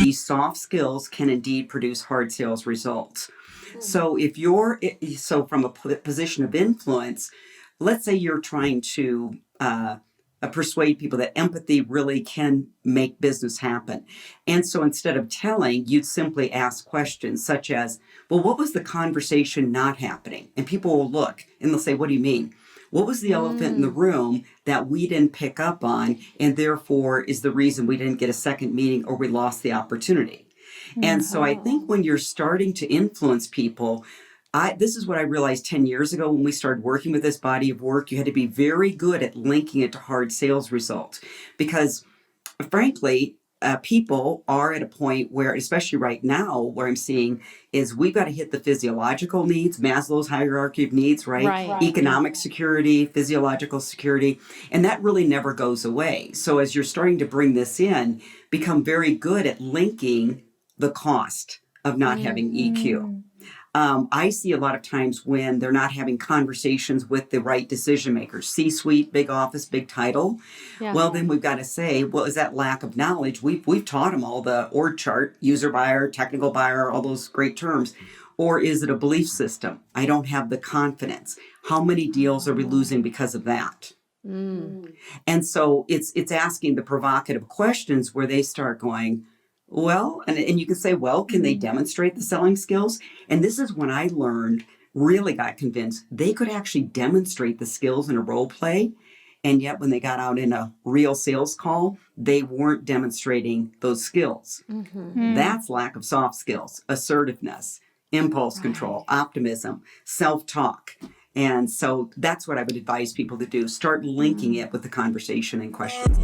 These soft skills can indeed produce hard sales results. So from a position of influence, let's say you're trying to persuade people that empathy really can make business happen. And so instead of telling, you'd simply ask questions such as, well, what was the conversation not happening? And people will look and they'll say, what do you mean? What was the elephant in the room that we didn't pick up on and therefore is the reason we didn't get a second meeting or we lost the opportunity? And so I think when you're starting to influence people, this is what I realized 10 years ago when we started working with this body of work. You had to be very good at linking it to hard sales results because, frankly, people are at a point where, especially right now, where I'm seeing is we've got to hit the physiological needs, Maslow's hierarchy of needs, right? Economic security, physiological security, and that really never goes away. So as you're starting to bring this in, become very good at linking the cost of not having EQ. I see a lot of times when they're not having conversations with the right decision makers, C-suite, big office, big title. Yeah. Well, then we've got to say, well, is that lack of knowledge? We've taught them all the org chart, user buyer, technical buyer, all those great terms. Or is it a belief system? I don't have the confidence. How many deals are we losing because of that? And so it's asking the provocative questions where they start going, well, and you can say, well, can they demonstrate the selling skills? And this is when I really got convinced they could actually demonstrate the skills in a role play. And yet when they got out in a real sales call, they weren't demonstrating those skills. That's lack of soft skills, assertiveness, impulse control, optimism, self-talk. And so that's what I would advise people to do. Start linking it with the conversation and questions.